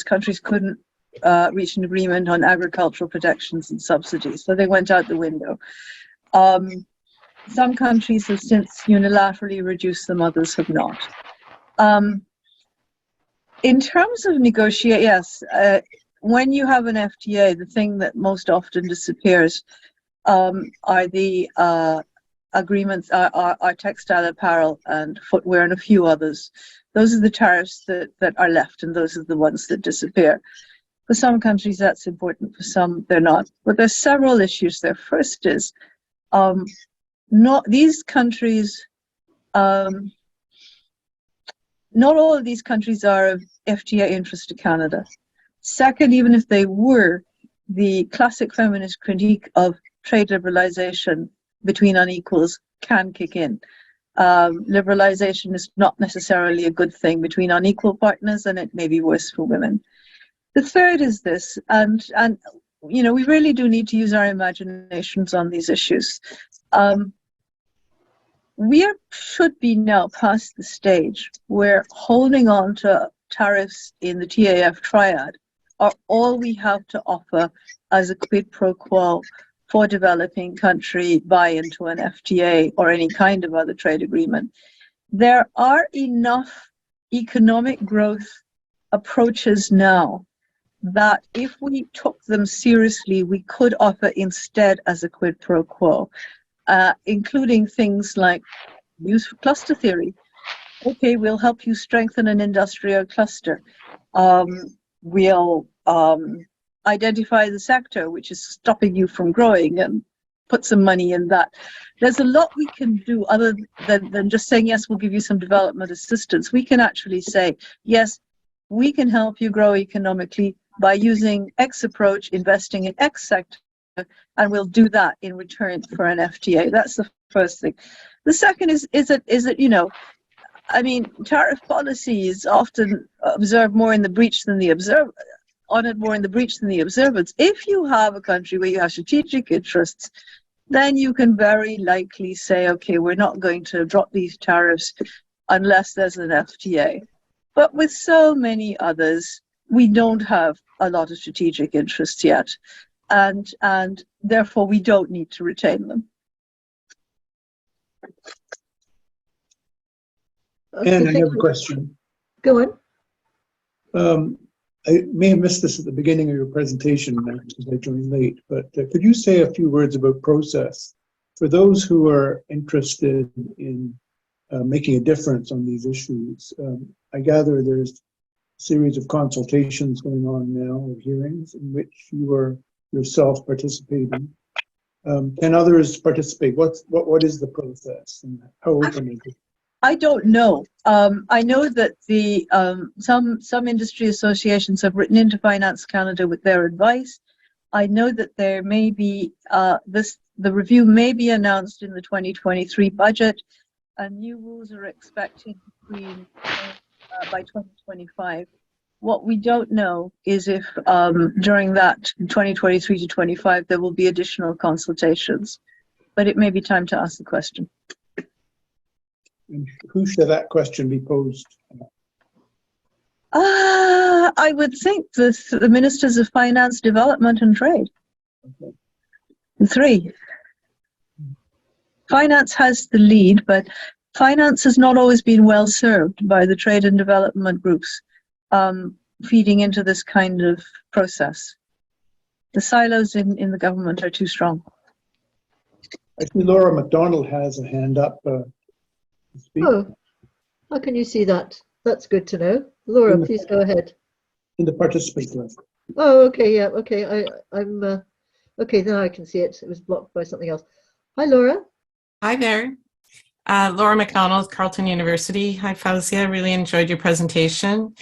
countries couldn't reach an agreement on agricultural protections and subsidies, so they went out the window. Some countries have since unilaterally reduced them, others have not. In terms of negotiate, yes, when you have an FTA, the thing that most often disappears are the agreements, are textile apparel and footwear and a few others. Those are the tariffs that are left, and those are the ones that disappear. For some countries that's important, for some they're not. But there's several issues there. First is, not these countries, not all of these countries are of FTA interest to Canada. Second, even if they were, the classic feminist critique of trade liberalization between unequals can kick in. Liberalization is not necessarily a good thing between unequal partners, and it may be worse for women. The third is this, and we really do need to use our imaginations on these issues. We should be now past the stage where holding on to tariffs in the TAF triad are all we have to offer as a quid pro quo for developing country buy-in to an FTA or any kind of other trade agreement. There are enough economic growth approaches now that if we took them seriously, we could offer instead as a quid pro quo, including things like use cluster theory. Okay, we'll help you strengthen an industrial cluster. We'll identify the sector which is stopping you from growing and put some money in that. There's a lot we can do other than just saying, yes, we'll give you some development assistance. We can actually say, yes, we can help you grow economically by using X approach, investing in X sector, and we'll do that in return for an FTA. That's the first thing. The second is it tariff policy is often observed more in the breach than the honored more in the breach than the observance. If you have a country where you have strategic interests, then you can very likely say, okay, we're not going to drop these tariffs unless there's an FTA. But with so many others, we don't have a lot of strategic interests yet, and therefore we don't need to retain them. And I have a question. Go on. I may have missed this at the beginning of your presentation because I joined late, but could you say a few words about process for those who are interested in making a difference on these issues? I gather there's a series of consultations going on now, or hearings, in which you are yourself participating. Can others participate? What is the process and how open is it? I don't know. I know that the some industry associations have written into Finance Canada with their advice. I know that there may be the review may be announced in the 2023 budget, and new rules are expected between by 2025. What we don't know is if during that 2023 to 25 there will be additional consultations, but it may be time to ask the question. And who should that question be posed? I would think the Ministers of Finance, Development and Trade. Okay. The three. Finance has the lead, but finance has not always been well served by the trade and development groups feeding into this kind of process. The silos in the government are too strong. I see Laura McDonald has a hand up. To speak. Oh, how can you see that? That's good to know. Laura, please go ahead. In the participant list. Oh, okay, yeah, okay. I'm okay. Now I can see it. It was blocked by something else. Hi, Laura. Hi there. Laura McDonald, Carleton University. Hi, Fauzya. Really enjoyed your presentation.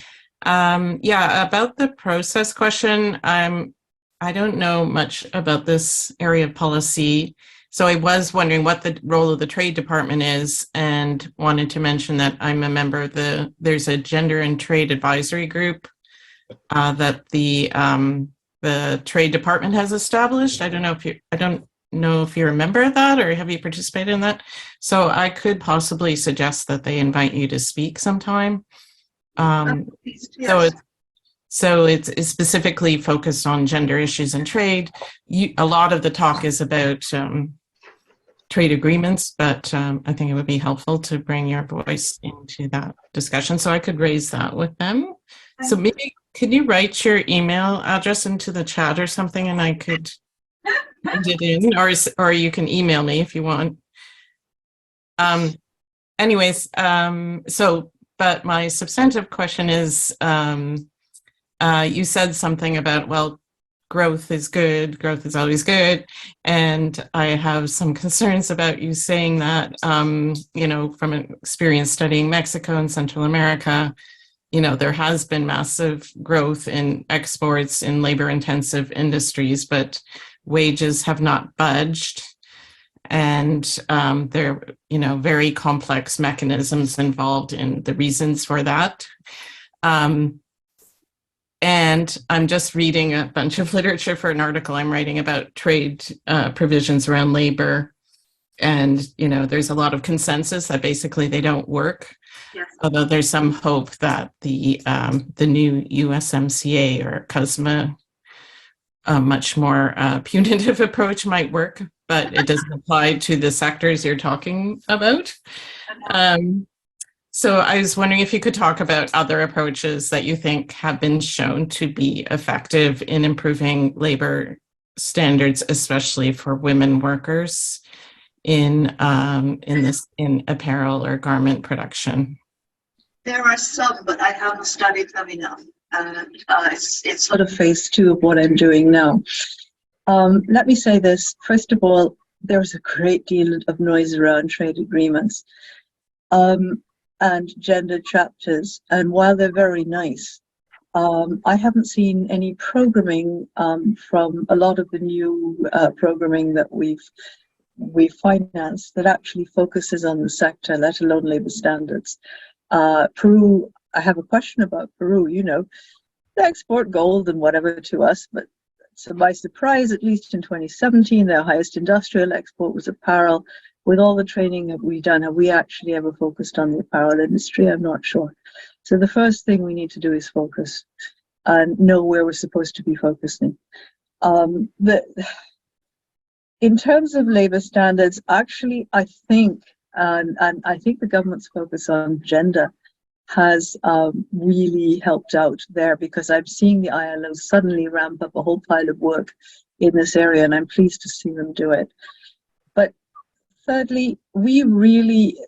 Yeah, about the process question, I don't know much about this area of policy. So I was wondering what the role of the Trade Department is, and wanted to mention that I'm a member of there's a Gender and Trade Advisory Group that the Trade Department has established. I don't know if you're a member of that, or have you participated in that? So I could possibly suggest that they invite you to speak sometime. Yes. So it's specifically focused on gender issues and trade. A lot of the talk is about trade agreements, but I think it would be helpful to bring your voice into that discussion. So I could raise that with them. So maybe could you write your email address into the chat or something, and I could send it in, or you can email me if you want. Anyways, but my substantive question is, you said something about, well, growth is good, growth is always good. And I have some concerns about you saying that, from an experience studying Mexico and Central America, there has been massive growth in exports in labor intensive industries, but wages have not budged. And there are, very complex mechanisms involved in the reasons for that. And I'm just reading a bunch of literature for an article I'm writing about trade provisions around labor. And, there's a lot of consensus that basically they don't work. Yes. Although there's some hope that the new USMCA or CUSMA, a much more punitive approach might work, but it doesn't apply to the sectors you're talking about. So I was wondering if you could talk about other approaches that you think have been shown to be effective in improving labor standards, especially for women workers in apparel or garment production. There are some, but I haven't studied them enough. It's sort of phase 2 of what I'm doing now. Let me say this. First of all, there's a great deal of noise around trade agreements and gender chapters. And while they're very nice, I haven't seen any programming from a lot of the new programming that we've financed that actually focuses on the sector, let alone labor standards. Peru, I have a question about Peru. They export gold and whatever to us, but to my surprise, at least in 2017, their highest industrial export was apparel. With all the training that we've done, have we actually ever focused on the apparel industry? I'm not sure. So the first thing we need to do is focus and know where we're supposed to be focusing. In terms of labor standards, actually, I think, and I think the government's focus on gender has really helped out there, because I'm seeing the ILO suddenly ramp up a whole pile of work in this area, and I'm pleased to see them do it. But thirdly, we really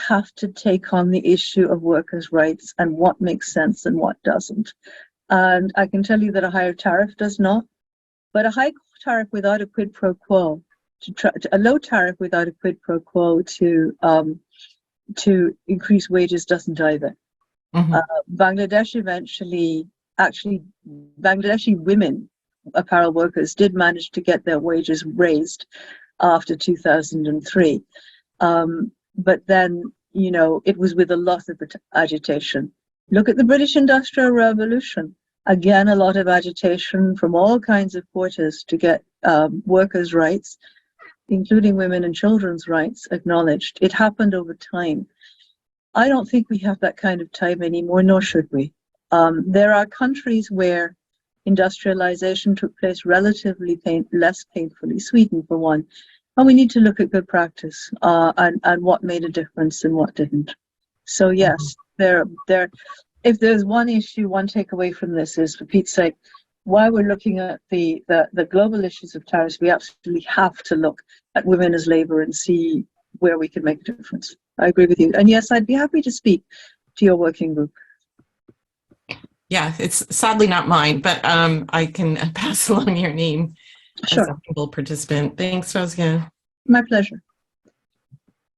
have to take on the issue of workers' rights and what makes sense and what doesn't. And I can tell you that a higher tariff does not, but a high tariff without a quid pro quo, a low tariff without a quid pro quo to increase wages doesn't either. Mm-hmm. Bangladeshi women, apparel workers, did manage to get their wages raised after 2003. But then you know, it was with a lot of agitation. Look at the British Industrial Revolution. Again, a lot of agitation from all kinds of quarters to get workers' rights, including women and children's rights, acknowledged. It happened over time. I don't think we have that kind of time anymore, nor should we. There are countries where industrialization took place relatively less painfully, Sweden for one, and we need to look at good practice and what made a difference and what didn't. So yes, if there's one issue, one takeaway from this is, for Pete's sake, while we're looking at the global issues of tariffs, we absolutely have to look at women as labor and see where we can make a difference. I agree with you. And yes, I'd be happy to speak to your working group. Yeah, it's sadly not mine, but I can pass along your name Sure. as a humble participant. Thanks, Fauzya. My pleasure.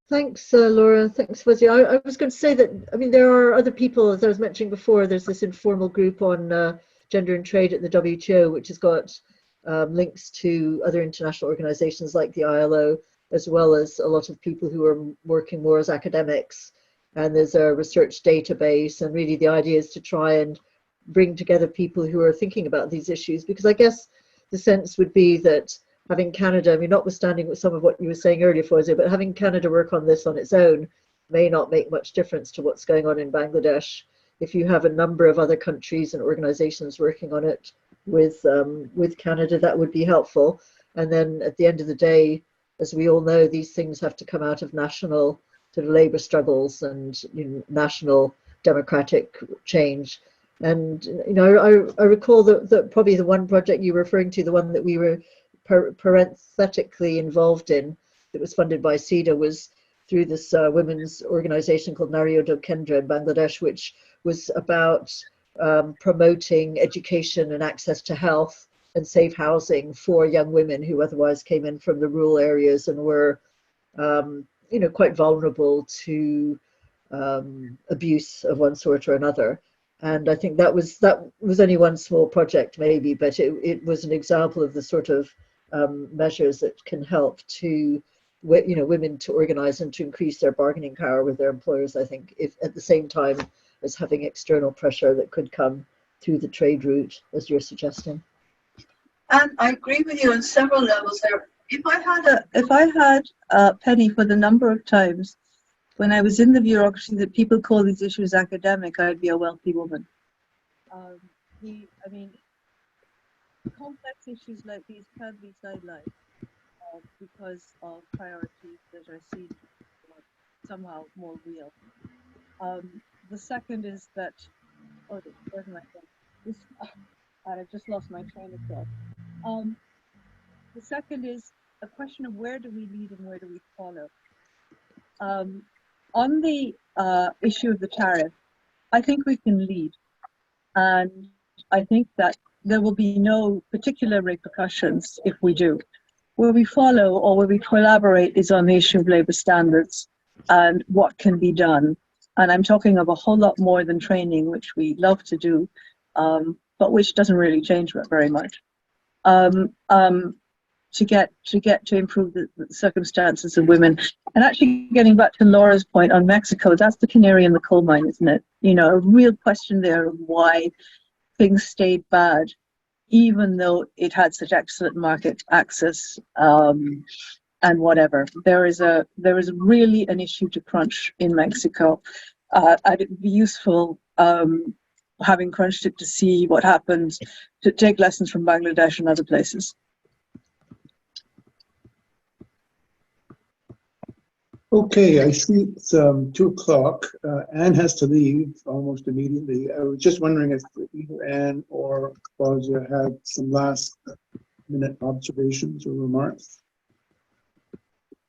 Thanks, Laura. Thanks, Fauzya. I was going to say that, I mean, there are other people, as I was mentioning before, there's this informal group on gender and trade at the WTO, which has got links to other international organizations like the ILO, as well as a lot of people who are working more as academics. And there's a research database, and really the idea is to try and bring together people who are thinking about these issues, because I guess the sense would be that having Canada, I mean, notwithstanding with some of what you were saying earlier, Fauzya, but having Canada work on this on its own may not make much difference to what's going on in Bangladesh. If you have a number of other countries and organizations working on it with Canada, that would be helpful. And then at the end of the day, as we all know, these things have to come out of national sort of labor struggles and, you know, national democratic change. And, you know, I recall that probably the one project you were referring to, the one that we were parenthetically involved in, that was funded by CEDA, was through this women's organization called Naryodo Kendra in Bangladesh, which was about promoting education and access to health and safe housing for young women who otherwise came in from the rural areas and were, you know, quite vulnerable to abuse of one sort or another. And I think that was only one small project maybe, but it was an example of the sort of measures that can help to, you know, women to organize and to increase their bargaining power with their employers, I think, if at the same time as having external pressure that could come through the trade route, as you're suggesting. And I agree with you on several levels there. If I had a penny for the number of times when I was in the bureaucracy that people call these issues academic, I'd be a wealthy woman. Complex issues like these can't be sidelined because of priorities that are seen somehow more real. The second is that, where's my phone? I've just lost my train of thought. The second is a question of where do we lead and where do we follow. On the issue of the tariff, I think we can lead, and I think that there will be no particular repercussions if we do. Where we follow or where we collaborate is on the issue of labour standards and what can be done. And I'm talking of a whole lot more than training, which we love to do, but which doesn't really change very much. To improve the circumstances of women. And actually getting back to Laura's point on Mexico, that's the canary in the coal mine, isn't it? You know, a real question there of why things stayed bad, even though it had such excellent market access and whatever. There is really an issue to crunch in Mexico. And it'd be useful, having crunched it, to see what happens, to take lessons from Bangladesh and other places. Okay, I see it's 2:00. Anne has to leave almost immediately. I was just wondering if either Anne or Fauzya had some last minute observations or remarks.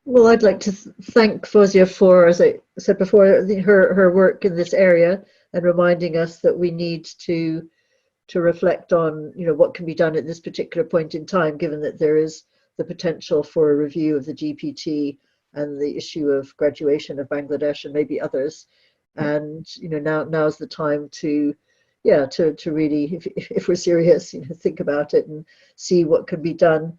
Well, I'd like to thank Fauzya for, as I said before, her work in this area and reminding us that we need to reflect on, you know, what can be done at this particular point in time, given that there is the potential for a review of the GPT and the issue of graduation of Bangladesh and maybe others. And, you know, now's the time to really, if we're serious, you know, think about it and see what can be done.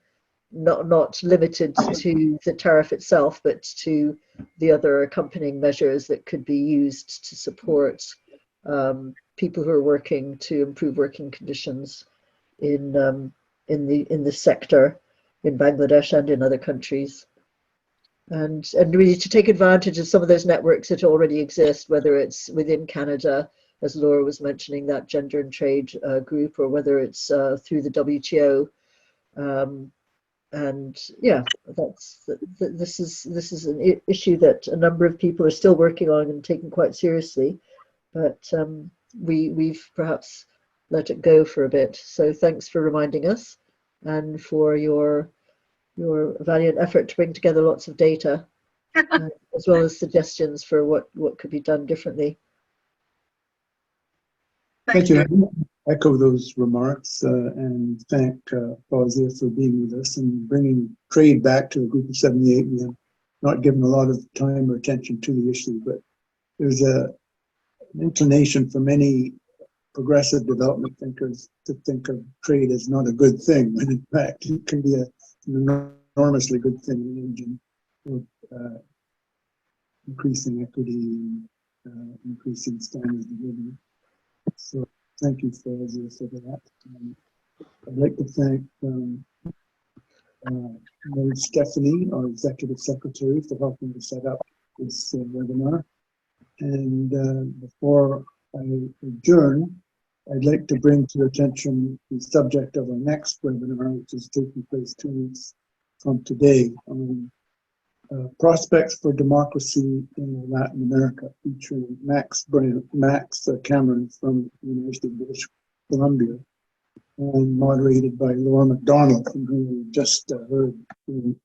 not limited to the tariff itself, but to the other accompanying measures that could be used to support people who are working to improve working conditions in the sector in Bangladesh and in other countries, and really to take advantage of some of those networks that already exist, whether it's within Canada, as Laura was mentioning, that gender and trade group, or whether it's through the WTO. And yeah, this is an issue that a number of people are still working on and taking quite seriously, but we've perhaps let it go for a bit. So thanks for reminding us, and for your valiant effort to bring together lots of data, as well as suggestions for what could be done differently. Thank you. I echo those remarks and thank Fauzya for being with us and bringing trade back to a group of 78. We have not given a lot of time or attention to the issue, but there's an inclination for many progressive development thinkers to think of trade as not a good thing, when in fact it can be an enormously good thing in engine for increasing equity and increasing standards of living. So thank you, Fauzya, for that. I'd like to thank Mary Stephanie, our Executive Secretary, for helping to set up this webinar. And before I adjourn, I'd like to bring to your attention the subject of our next webinar, which is taking place 2 weeks from today, on prospects for democracy in Latin America, featuring Max Cameron from the University of British Columbia, and moderated by Laura McDonald, from whom we just heard in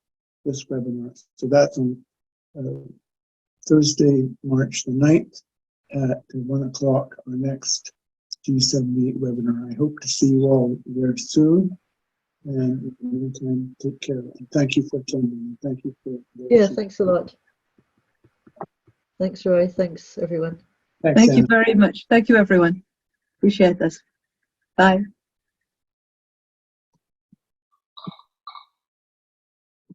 this webinar. So that's on Thursday, March the 9th at 1 o'clock, our next G78 webinar. I hope to see you all there soon. And in the meantime, take care. And thank you for attending. Thank you for. Yeah, thanks a lot. Thanks, Roy. Thanks, everyone. Thanks, Thank you Ann. very much. Thank you, everyone. Appreciate this. Bye.